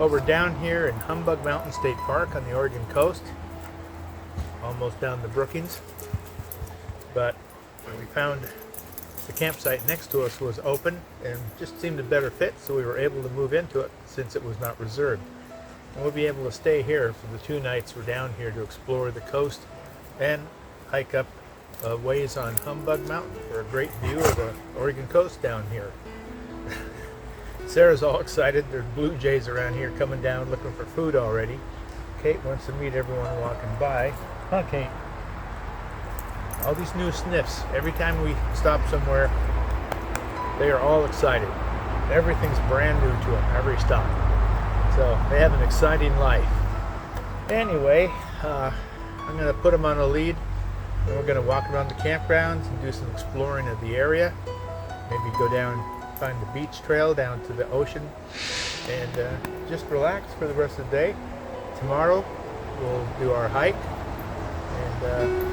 Well, we're down here in Humbug Mountain State Park on the Oregon coast, almost down the Brookings, but we found the campsite next to us was open and just seemed a better fit, so we were able to move into it since it was not reserved. And we'll be able to stay here for the 2 nights we're down here to explore the coast and hike up ways on Humbug Mountain for a great view of the Oregon coast down here. Sarah's all excited. There's blue jays around here coming down looking for food already. Kate wants to meet everyone walking by. Huh, Kate? All these new sniffs. Every time we stop somewhere, they are all excited. Everything's brand new to them, every stop. So they have an exciting life. Anyway, I'm going to put them on a lead, and we're going to walk around the campgrounds and do some exploring of the area. Maybe go down, find the beach trail down to the ocean, and just relax for the rest of the day. Tomorrow we'll do our hike, and then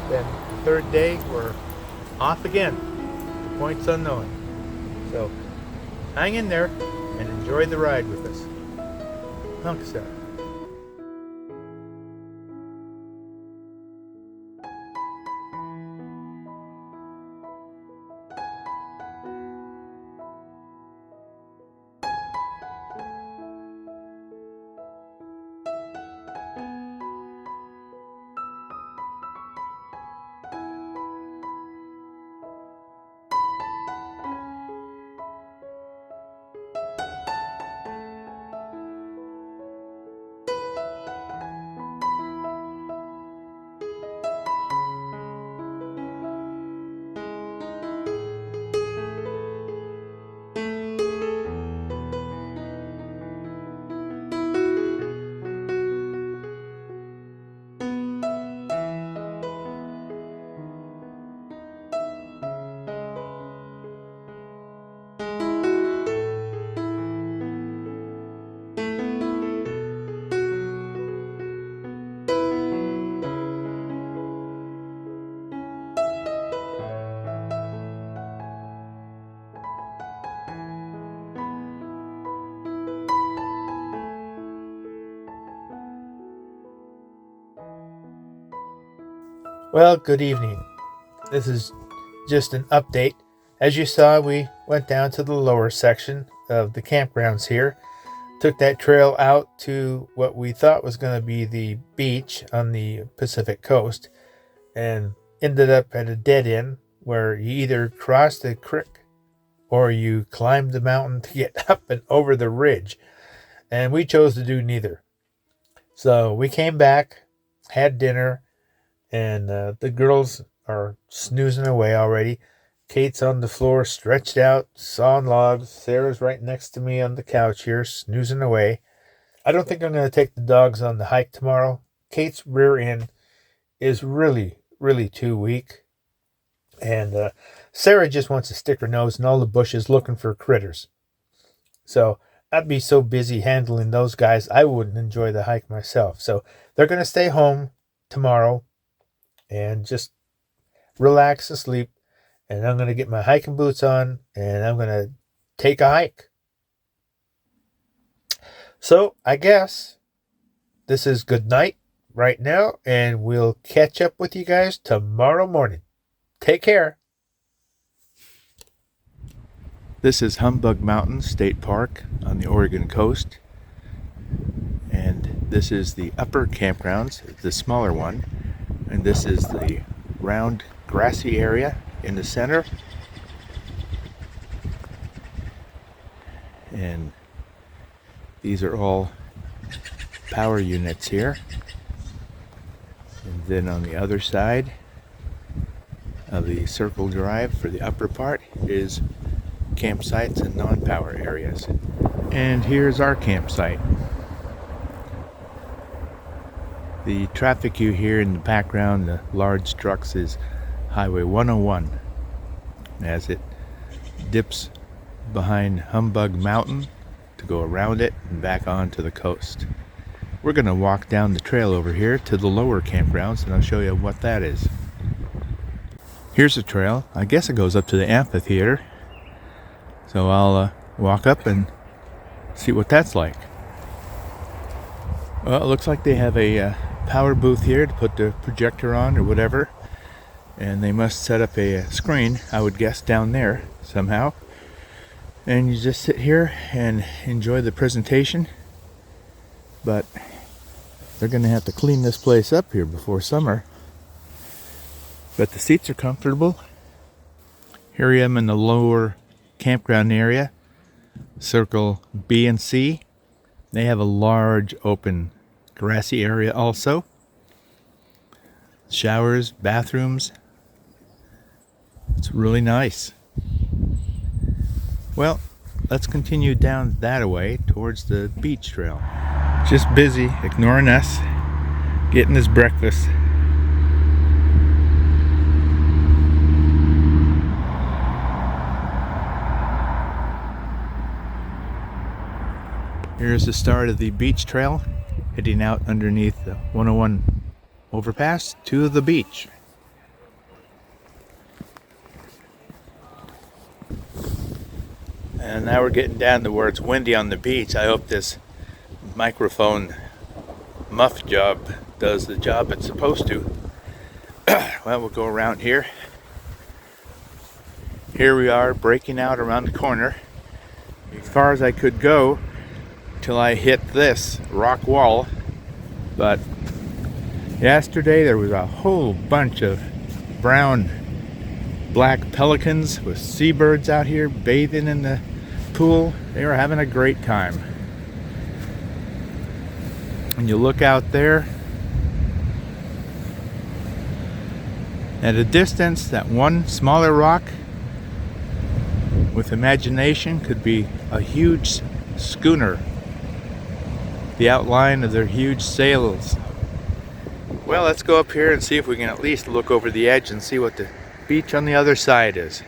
the 3rd day we're off again to points unknown. So hang in there and enjoy the ride with us. Thanks, Sarah. Well, good evening. This is just an update. As you saw, we went down to the lower section of the campgrounds here, took that trail out to what we thought was going to be the beach on the Pacific coast, and ended up at a dead end where you either crossed the creek or you climbed the mountain to get up and over the ridge. And we chose to do neither. So we came back, had dinner, and the girls are snoozing away already. Kate's on the floor, stretched out, sawing logs. Sarah's right next to me on the couch here, snoozing away. I don't think I'm going to take the dogs on the hike tomorrow. Kate's rear end is really, really too weak. And Sarah just wants to stick her nose in all the bushes looking for critters. So I'd be so busy handling those guys, I wouldn't enjoy the hike myself. So they're going to stay home tomorrow and just relax and sleep. And I'm going to get my hiking boots on, and I'm going to take a hike. So I guess this is good night right now, and we'll catch up with you guys tomorrow morning. Take care. This is Humbug Mountain State Park on the Oregon coast. And this is the upper campgrounds, the smaller one. And this is the round grassy area in the center. And these are all power units here. And then on the other side of the circle drive for the upper part is campsites and non-power areas. And here's our campsite. The traffic you hear in the background, the large trucks, is Highway 101 as it dips behind Humbug Mountain to go around it and back onto the coast. We're going to walk down the trail over here to the lower campgrounds, and I'll show you what that is. Here's the trail. I guess it goes up to the amphitheater. So I'll walk up and see what that's like. Well, it looks like they have a power booth here to put the projector on or whatever. And they must set up a screen, I would guess, down there somehow. And you just sit here and enjoy the presentation. But they're going to have to clean this place up here before summer. But the seats are comfortable. Here I am in the lower campground area, circle B and C. They have a large open grassy area also. Showers, bathrooms. It's really nice. Well, let's continue down that way towards the beach trail. Just busy, ignoring us, getting his breakfast. Here's the start of the beach trail, heading out underneath the 101 overpass to the beach. And now we're getting down to where it's windy on the beach. I hope this microphone muff job does the job it's supposed to. Well, we'll go around here. Here we are, breaking out around the corner. As far as I could go till I hit this rock wall. But yesterday there was a whole bunch of brown black pelicans with seabirds out here bathing in the pool. They were having a great time. When you look out there, at a distance, that one smaller rock with imagination could be a huge schooner. The outline of their huge sails. Well, let's go up here and see if we can at least look over the edge and see what the beach on the other side is.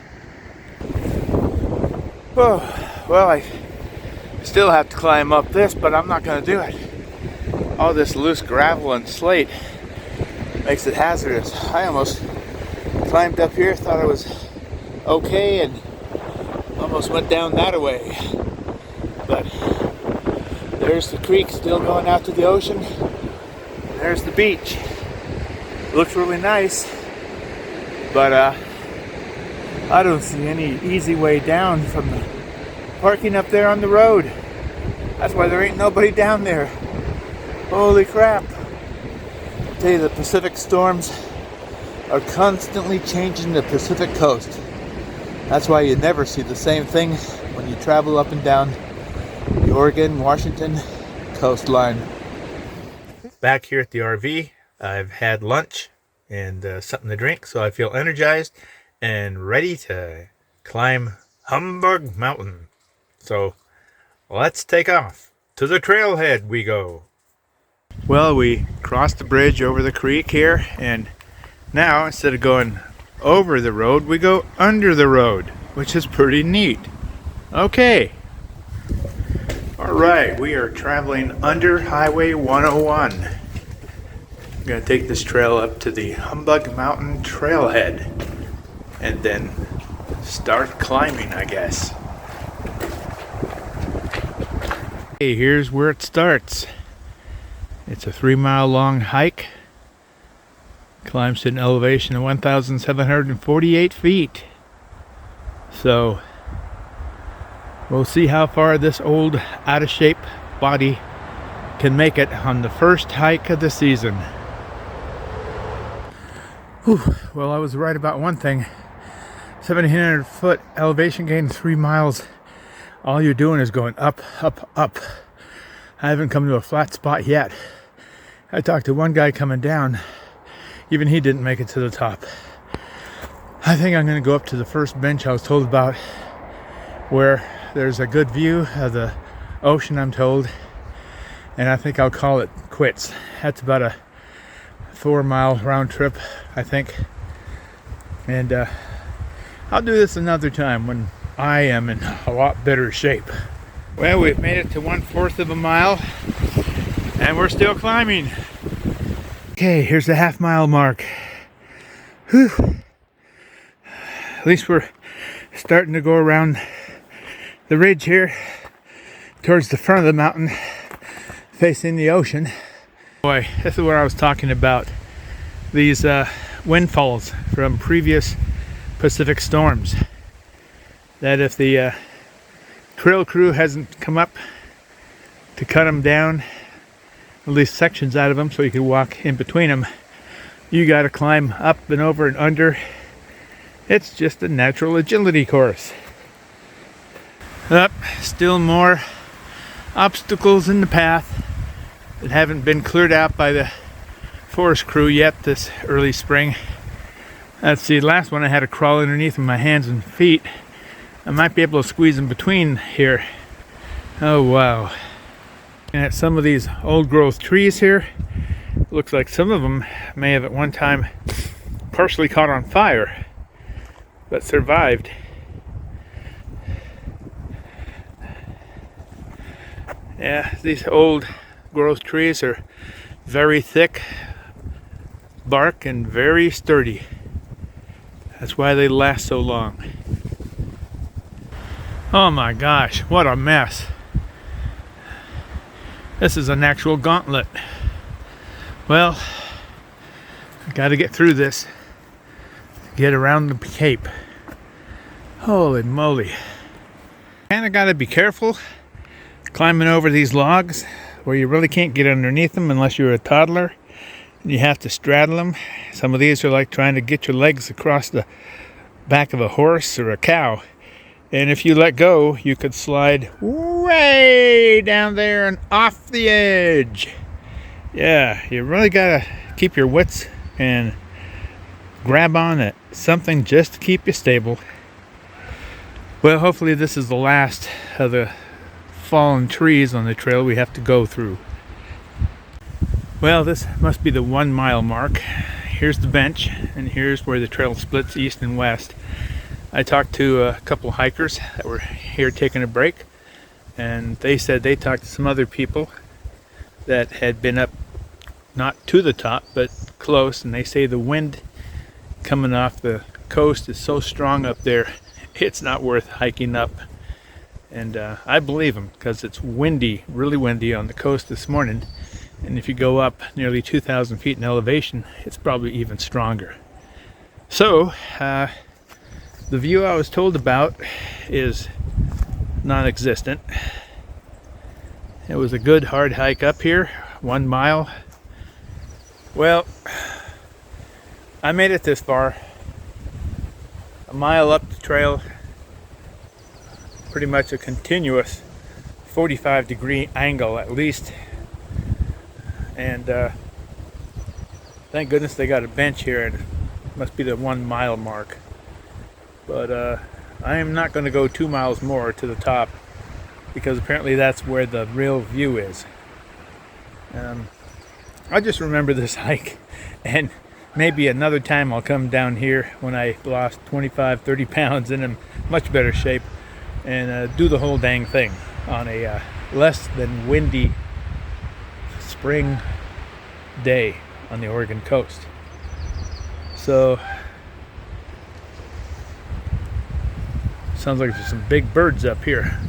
Oh, well, I still have to climb up this, but I'm not going to do it. All this loose gravel and slate makes it hazardous. I almost climbed up here, thought it was okay, and almost went down that way. But there's the creek still going out to the ocean. There's the beach. It looks really nice, but I don't see any easy way down from the parking up there on the road. That's why there ain't nobody down there. Holy crap. I tell you, the Pacific storms are constantly changing the Pacific coast. That's why you never see the same thing when you travel up and down the Oregon, Washington coastline. Back here at the RV, I've had lunch and something to drink, so I feel energized and ready to climb Humbug Mountain. So let's take off. To the trailhead we go. Well, we crossed the bridge over the creek here, and now instead of going over the road, we go under the road, which is pretty neat. Okay. Alright, we are traveling under Highway 101. I'm going to take this trail up to the Humbug Mountain trailhead and then start climbing, I guess. Hey, here's where it starts. It's a 3-mile long hike. Climbs to an elevation of 1,748 feet. So we'll see how far this old, out-of-shape body can make it on the first hike of the season. Whew. Well, I was right about one thing. 1,700 foot elevation gain, 3 miles. All you're doing is going up, up, up. I haven't come to a flat spot yet. I talked to one guy coming down. Even he didn't make it to the top. I think I'm going to go up to the first bench I was told about, where there's a good view of the ocean, I'm told. And I think I'll call it quits. That's about a 4-mile round trip, I think. And I'll do this another time when I am in a lot better shape. Well, we've made it to 1/4 of a mile, and we're still climbing. Okay, here's the half-mile mark. Whew. At least we're starting to go around the ridge here towards the front of the mountain, facing the ocean. Boy, this is what I was talking about. These windfalls from previous Pacific storms. That if the trail crew hasn't come up to cut them down, at least sections out of them so you can walk in between them, you got to climb up and over and under. It's just a natural agility course. Up, still more obstacles in the path that haven't been cleared out by the forest crew yet this early spring. Let's see, the last one I had to crawl underneath with my hands and feet. I might be able to squeeze in between here. Oh wow. And at some of these old growth trees here, looks like some of them may have at one time partially caught on fire, but survived. Yeah, these old growth trees are very thick bark and very sturdy. That's why they last so long. Oh my gosh, what a mess. This is an actual gauntlet. Well, I gotta get through this. Get around the cape. Holy moly. Kinda gotta be careful climbing over these logs where you really can't get underneath them unless you're a toddler. You have to straddle them. Some of these are like trying to get your legs across the back of a horse or a cow. And if you let go, you could slide way down there and off the edge. Yeah, you really gotta keep your wits and grab on at something just to keep you stable. Well, hopefully this is the last of the fallen trees on the trail we have to go through. Well, this must be the 1 mile mark. Here's the bench, and here's where the trail splits east and west. I talked to a couple hikers that were here taking a break, and they said they talked to some other people that had been up, not to the top, but close, and they say the wind coming off the coast is so strong up there, it's not worth hiking up. And I believe them, because it's windy, really windy on the coast this morning. And if you go up nearly 2,000 feet in elevation, it's probably even stronger. So, the view I was told about is non-existent. It was a good hard hike up here, 1 mile. Well, I made it this far. A mile up the trail, pretty much a continuous 45-degree angle at least. And thank goodness they got a bench here, and it must be the 1 mile mark. But I am not going to go 2 miles more to the top, because apparently that's where the real view is. I just remember this hike, and maybe another time I'll come down here when I lost 25-30 pounds and I'm much better shape, and do the whole dang thing on a less than windy spring day on the Oregon coast. So sounds like there's some big birds up here.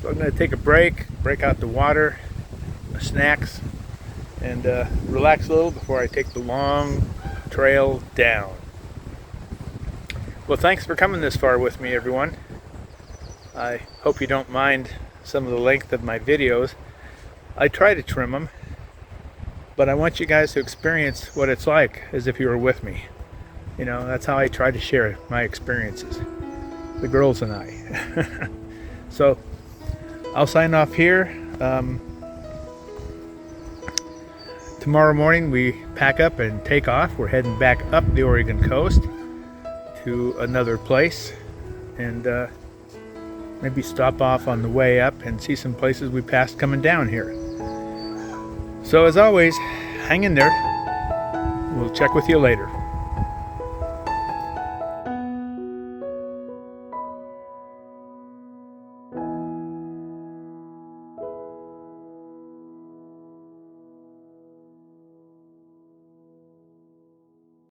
So I'm going to take a break out the water, the snacks, and relax a little before I take the long trail down. Well, thanks for coming this far with me, everyone. I hope you don't mind some of the length of my videos. I try to trim them, but I want you guys to experience what it's like as if you were with me. You know, that's how I try to share my experiences, the girls and I. So I'll sign off here. Tomorrow morning we pack up and take off. We're heading back up the Oregon coast to another place, and maybe stop off on the way up and see some places we passed coming down here. So as always, hang in there. We'll check with you later.